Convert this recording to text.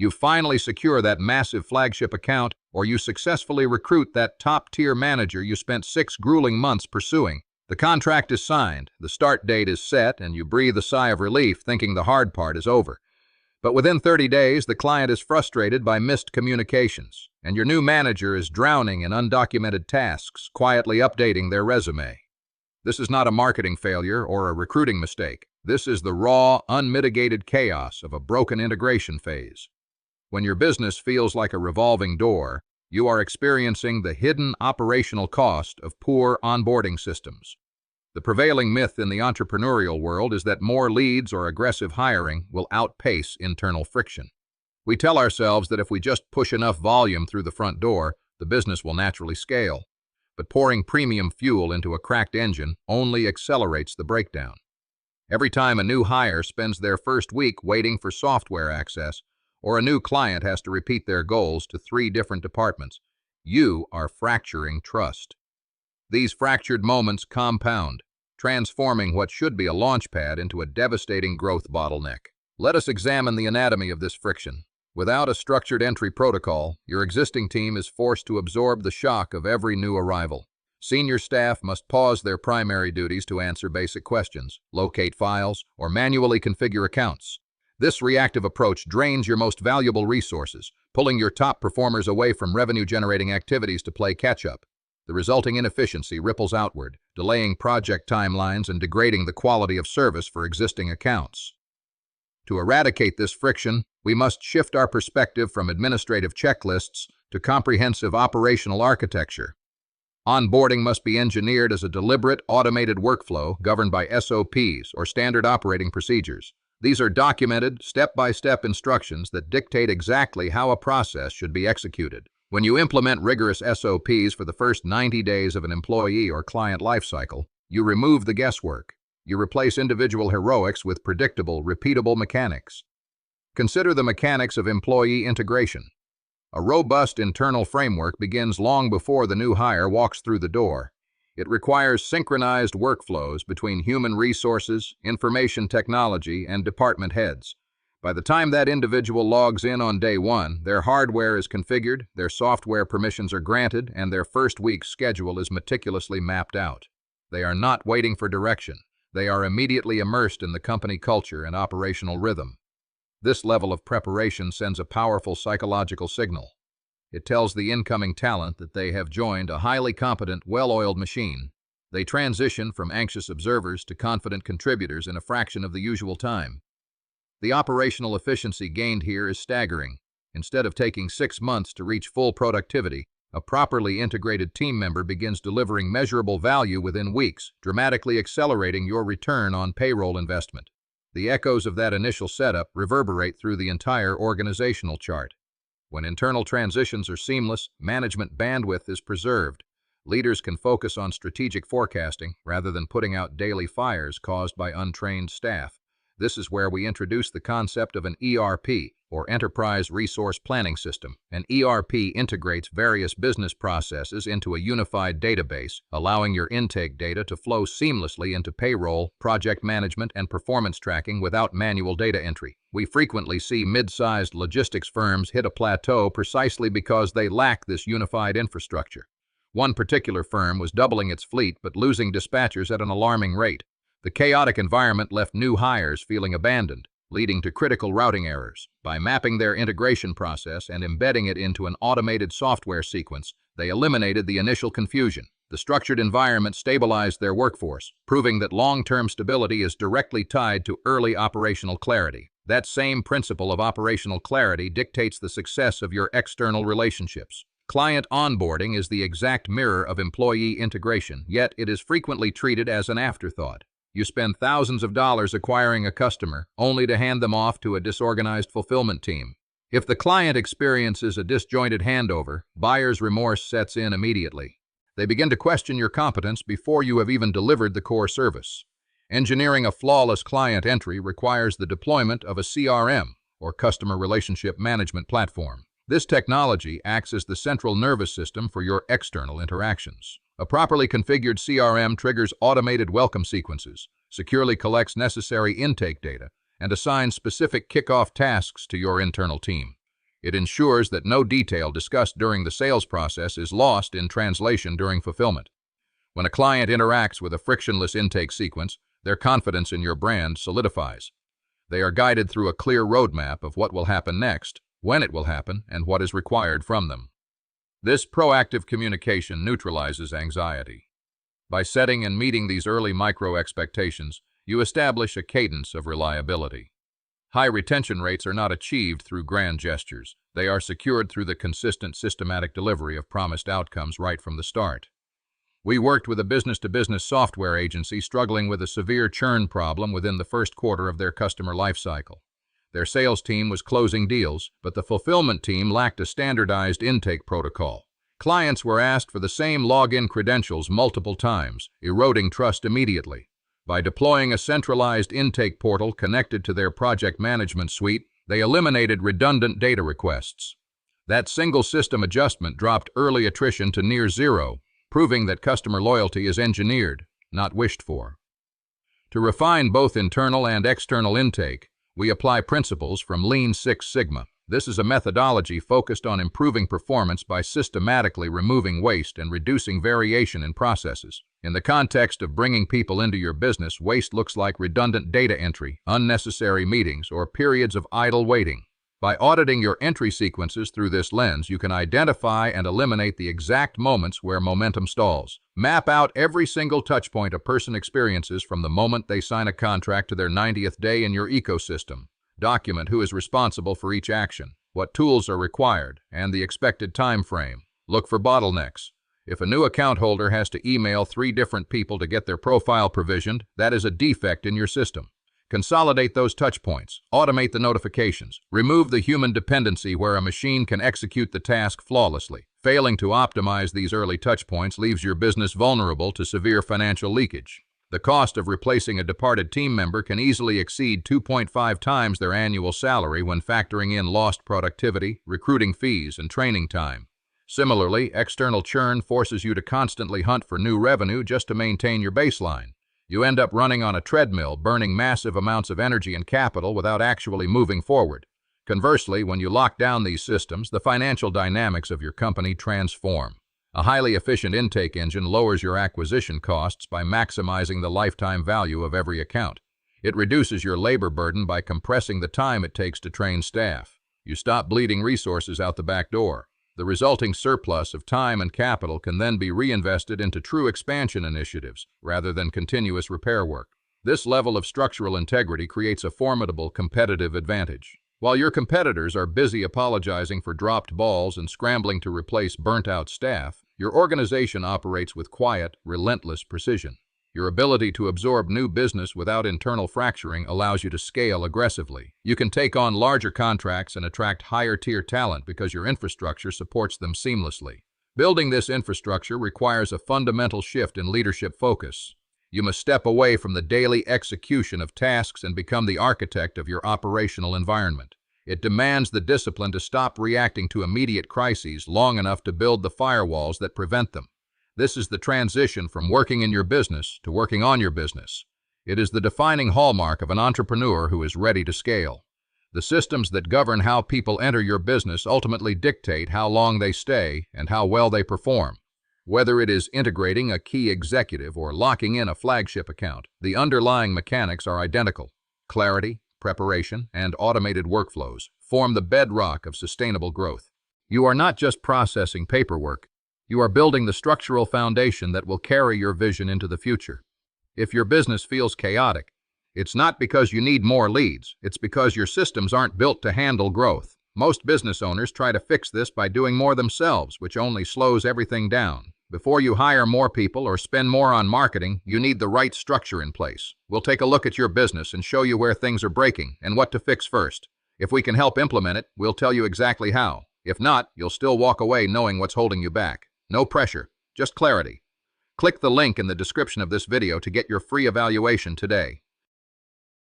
You finally secure that massive flagship account, or you successfully recruit that top-tier manager you spent 6 grueling months pursuing. The contract is signed, the start date is set, and you breathe a sigh of relief thinking the hard part is over. But within 30 days, the client is frustrated by missed communications, and your new manager is drowning in undocumented tasks, quietly updating their resume. This is not a marketing failure or a recruiting mistake. This is the raw, unmitigated chaos of a broken integration phase. When your business feels like a revolving door, you are experiencing the hidden operational cost of poor onboarding systems. The prevailing myth in the entrepreneurial world is that more leads or aggressive hiring will outpace internal friction. We tell ourselves that if we just push enough volume through the front door, the business will naturally scale. But pouring premium fuel into a cracked engine only accelerates the breakdown. Every time a new hire spends their first week waiting for software access, or a new client has to repeat their goals to 3 different departments, you are fracturing trust. These fractured moments compound, transforming what should be a launchpad into a devastating growth bottleneck. Let us examine the anatomy of this friction. Without a structured entry protocol, your existing team is forced to absorb the shock of every new arrival. Senior staff must pause their primary duties to answer basic questions, locate files, or manually configure accounts. This reactive approach drains your most valuable resources, pulling your top performers away from revenue-generating activities to play catch-up. The resulting inefficiency ripples outward, delaying project timelines and degrading the quality of service for existing accounts. To eradicate this friction, we must shift our perspective from administrative checklists to comprehensive operational architecture. Onboarding must be engineered as a deliberate, automated workflow governed by SOPs, or standard operating procedures. These are documented, step-by-step instructions that dictate exactly how a process should be executed. When you implement rigorous SOPs for the first 90 days of an employee or client lifecycle, you remove the guesswork. You replace individual heroics with predictable, repeatable mechanics. Consider the mechanics of employee integration. A robust internal framework begins long before the new hire walks through the door. It requires synchronized workflows between human resources, information technology, and department heads. By the time that individual logs in on day 1, their hardware is configured, their software permissions are granted, and their first week's schedule is meticulously mapped out. They are not waiting for direction. They are immediately immersed in the company culture and operational rhythm. This level of preparation sends a powerful psychological signal. It tells the incoming talent that they have joined a highly competent, well-oiled machine. They transition from anxious observers to confident contributors in a fraction of the usual time. The operational efficiency gained here is staggering. Instead of taking 6 months to reach full productivity, a properly integrated team member begins delivering measurable value within weeks, dramatically accelerating your return on payroll investment. The echoes of that initial setup reverberate through the entire organizational chart. When internal transitions are seamless, management bandwidth is preserved. Leaders can focus on strategic forecasting rather than putting out daily fires caused by untrained staff. This is where we introduce the concept of an ERP, or Enterprise Resource Planning System. An ERP integrates various business processes into a unified database, allowing your intake data to flow seamlessly into payroll, project management, and performance tracking without manual data entry. We frequently see mid-sized logistics firms hit a plateau precisely because they lack this unified infrastructure. One particular firm was doubling its fleet but losing dispatchers at an alarming rate. The chaotic environment left new hires feeling abandoned, leading to critical routing errors. By mapping their integration process and embedding it into an automated software sequence, they eliminated the initial confusion. The structured environment stabilized their workforce, proving that long-term stability is directly tied to early operational clarity. That same principle of operational clarity dictates the success of your external relationships. Client onboarding is the exact mirror of employee integration, yet it is frequently treated as an afterthought. You spend thousands of dollars acquiring a customer, only to hand them off to a disorganized fulfillment team. If the client experiences a disjointed handover, buyer's remorse sets in immediately. They begin to question your competence before you have even delivered the core service. Engineering a flawless client entry requires the deployment of a CRM, or Customer Relationship Management Platform. This technology acts as the central nervous system for your external interactions. A properly configured CRM triggers automated welcome sequences, securely collects necessary intake data, and assigns specific kickoff tasks to your internal team. It ensures that no detail discussed during the sales process is lost in translation during fulfillment. When a client interacts with a frictionless intake sequence, their confidence in your brand solidifies. They are guided through a clear roadmap of what will happen next, when it will happen, and what is required from them. This proactive communication neutralizes anxiety. By setting and meeting these early micro-expectations, you establish a cadence of reliability. High retention rates are not achieved through grand gestures. They are secured through the consistent, systematic delivery of promised outcomes right from the start. We worked with a business-to-business software agency struggling with a severe churn problem within the first quarter of their customer lifecycle. Their sales team was closing deals, but the fulfillment team lacked a standardized intake protocol. Clients were asked for the same login credentials multiple times, eroding trust immediately. By deploying a centralized intake portal connected to their project management suite, they eliminated redundant data requests. That single system adjustment dropped early attrition to near zero, proving that customer loyalty is engineered, not wished for. To refine both internal and external intake, we apply principles from Lean Six Sigma. This is a methodology focused on improving performance by systematically removing waste and reducing variation in processes. In the context of bringing people into your business, waste looks like redundant data entry, unnecessary meetings, or periods of idle waiting. By auditing your entry sequences through this lens, you can identify and eliminate the exact moments where momentum stalls. Map out every single touchpoint a person experiences from the moment they sign a contract to their 90th day in your ecosystem. Document who is responsible for each action, what tools are required, and the expected time frame. Look for bottlenecks. If a new account holder has to email 3 different people to get their profile provisioned, that is a defect in your system. Consolidate those touchpoints, automate the notifications, remove the human dependency where a machine can execute the task flawlessly. Failing to optimize these early touchpoints leaves your business vulnerable to severe financial leakage. The cost of replacing a departed team member can easily exceed 2.5 times their annual salary when factoring in lost productivity, recruiting fees, and training time. Similarly, external churn forces you to constantly hunt for new revenue just to maintain your baseline. You end up running on a treadmill, burning massive amounts of energy and capital without actually moving forward. Conversely, when you lock down these systems, the financial dynamics of your company transform. A highly efficient intake engine lowers your acquisition costs by maximizing the lifetime value of every account. It reduces your labor burden by compressing the time it takes to train staff. You stop bleeding resources out the back door. The resulting surplus of time and capital can then be reinvested into true expansion initiatives, rather than continuous repair work. This level of structural integrity creates a formidable competitive advantage. While your competitors are busy apologizing for dropped balls and scrambling to replace burnt-out staff, your organization operates with quiet, relentless precision. Your ability to absorb new business without internal fracturing allows you to scale aggressively. You can take on larger contracts and attract higher-tier talent because your infrastructure supports them seamlessly. Building this infrastructure requires a fundamental shift in leadership focus. You must step away from the daily execution of tasks and become the architect of your operational environment. It demands the discipline to stop reacting to immediate crises long enough to build the firewalls that prevent them. This is the transition from working in your business to working on your business. It is the defining hallmark of an entrepreneur who is ready to scale. The systems that govern how people enter your business ultimately dictate how long they stay and how well they perform. Whether it is integrating a key executive or locking in a flagship account, the underlying mechanics are identical. Clarity, preparation, and automated workflows form the bedrock of sustainable growth. You are not just processing paperwork. You are building the structural foundation that will carry your vision into the future. If your business feels chaotic, it's not because you need more leads. It's because your systems aren't built to handle growth. Most business owners try to fix this by doing more themselves, which only slows everything down. Before you hire more people or spend more on marketing, you need the right structure in place. We'll take a look at your business and show you where things are breaking and what to fix first. If we can help implement it, we'll tell you exactly how. If not, you'll still walk away knowing what's holding you back. No pressure, just clarity. Click the link in the description of this video to get your free evaluation today.